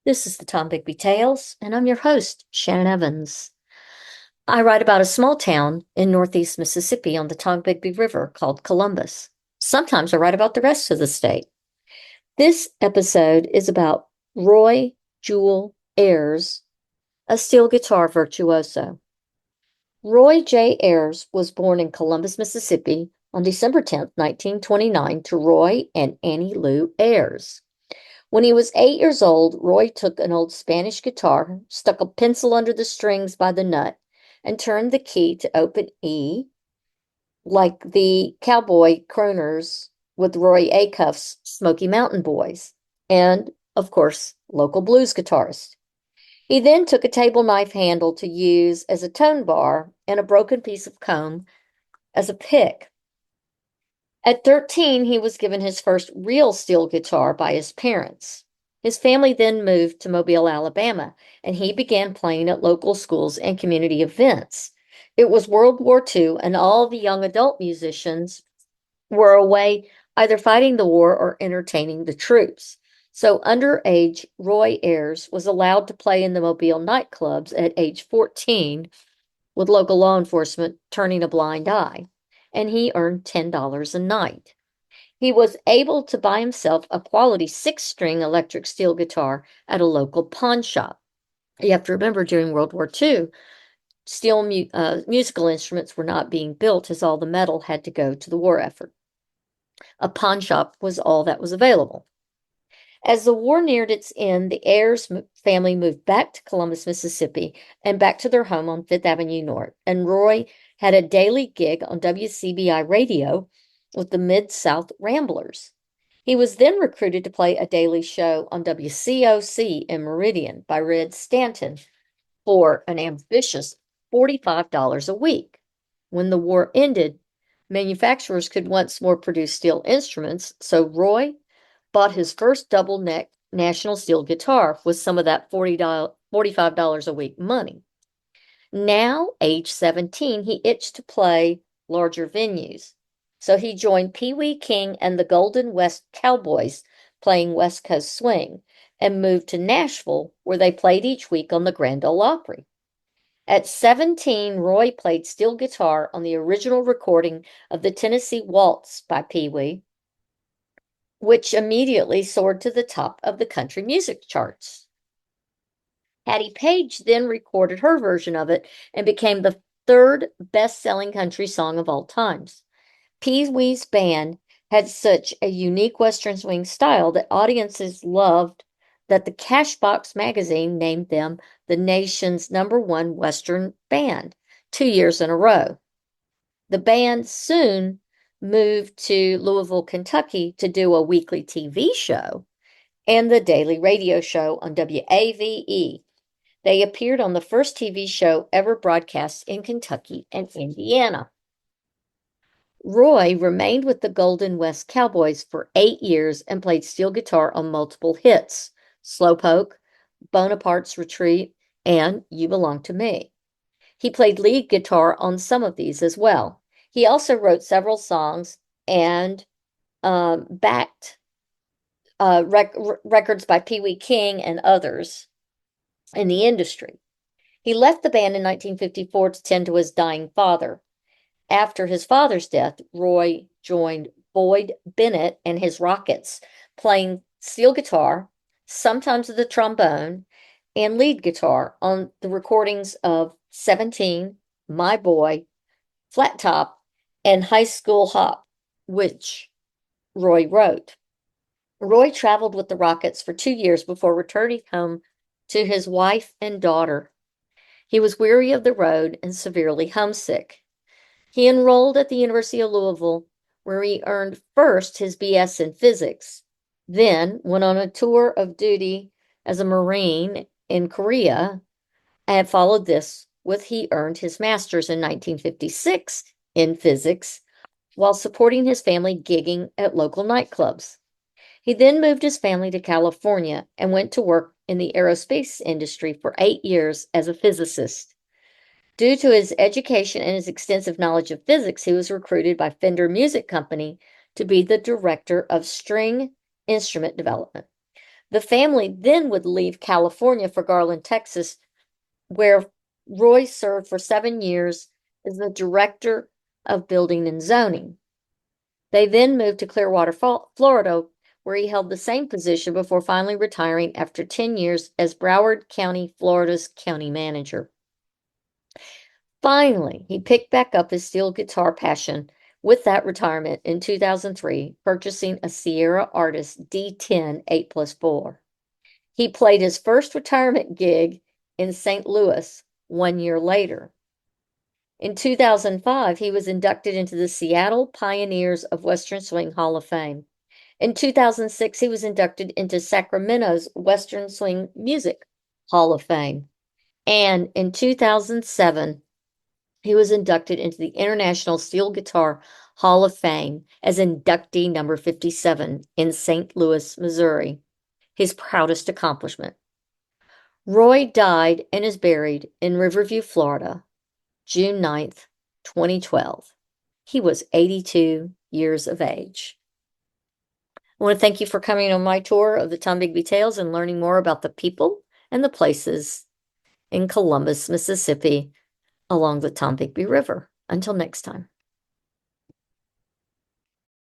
This is the Tom Bigby Tales, and I'm your host, Shannon Evans. I write about a small town in northeast Mississippi on the Tom Bigby River called Columbus. Sometimes I write about the rest of the state. This episode is about Roy Jewel Ayers, a steel guitar virtuoso. Roy J. Ayers was born in Columbus, Mississippi on December 10th, 1929, to Roy and Annie Lou Ayers. When he was 8 years old, Roy took an old Spanish guitar, stuck a pencil under the strings by the nut, and turned the key to open E, like the cowboy crooners with Roy Acuff's Smoky Mountain Boys, and, of course, local blues guitarist. He then took a table knife handle to use as a tone bar and a broken piece of comb as a pick. At 13, he was given his first real steel guitar by his parents. His family then moved to Mobile, Alabama, and he began playing at local schools and community events. It was World War II, and all the young adult musicians were away either fighting the war or entertaining the troops. So, underage Roy Ayers was allowed to play in the Mobile nightclubs at age 14, with local law enforcement turning a blind eye, and he earned $10 a night. He was able to buy himself a quality six-string electric steel guitar at a local pawn shop. You have to remember during World War II, musical instruments were not being built as all the metal had to go to the war effort. A pawn shop was all that was available. As the war neared its end, the Ayers family moved back to Columbus, Mississippi, and back to their home on Fifth Avenue North. And Roy had a daily gig on WCBI radio with the Mid-South Ramblers. He was then recruited to play a daily show on WCOC in Meridian by Red Stanton for an ambitious $45 a week. When the war ended, manufacturers could once more produce steel instruments, so Roy bought his first double neck National Steel guitar with some of that $45 a week money. Now, age 17, he itched to play larger venues. So he joined Pee Wee King and the Golden West Cowboys playing West Coast Swing and moved to Nashville, where they played each week on the Grand Ole Opry. At 17, Roy played steel guitar on the original recording of the Tennessee Waltz by Pee Wee, which immediately soared to the top of the country music charts. Hattie Page then recorded her version of it and became the third best-selling country song of all times. Pee Wee's band had such a unique Western swing style that audiences loved that the Cashbox magazine named them the nation's #1 Western band 2 years in a row. The band soon moved to Louisville, Kentucky to do a weekly TV show and the daily radio show on WAVE. They appeared on the first TV show ever broadcast in Kentucky and Indiana. Roy remained with the Golden West Cowboys for 8 years and played steel guitar on multiple hits: Slowpoke, Bonaparte's Retreat, and You Belong to Me. He played lead guitar on some of these as well. He also wrote several songs and backed records by Pee Wee King and others in the industry. He left the band in 1954 to tend to his dying father. After his father's death, Roy joined Boyd Bennett and his Rockets, playing steel guitar, sometimes the trombone, and lead guitar on the recordings of 17, My Boy, Flat Top, and High School Hop, which Roy wrote. Roy traveled with the Rockets for 2 years before returning home to his wife and daughter. He was weary of the road and severely homesick. He enrolled at the University of Louisville, where he earned first his BS in physics, then went on a tour of duty as a Marine in Korea, and followed this with he earned his master's in 1956 in physics while supporting his family gigging at local nightclubs. He then moved his family to California and went to work in the aerospace industry for 8 years as a physicist. Due to his education and his extensive knowledge of physics, he was recruited by Fender Music Company to be the director of string instrument development. The family then would leave California for Garland, Texas, where Roy served for 7 years as the director of building and zoning. They then moved to Clearwater, Florida, where he held the same position before finally retiring after 10 years as Broward County, Florida's county manager. Finally, he picked back up his steel guitar passion with that retirement in 2003, purchasing a Sierra Artist D10 8+4. He played his first retirement gig in St. Louis 1 year later. In 2005, he was inducted into the Seattle Pioneers of Western Swing Hall of Fame. In 2006, he was inducted into Sacramento's Western Swing Music Hall of Fame. And in 2007, he was inducted into the International Steel Guitar Hall of Fame as inductee number 57 in St. Louis, Missouri, his proudest accomplishment. Roy died and is buried in Riverview, Florida, June 9th, 2012. He was 82 years of age. I want to thank you for coming on my tour of the Tombigbee Tales and learning more about the people and the places in Columbus, Mississippi, along the Tombigbee River. Until next time.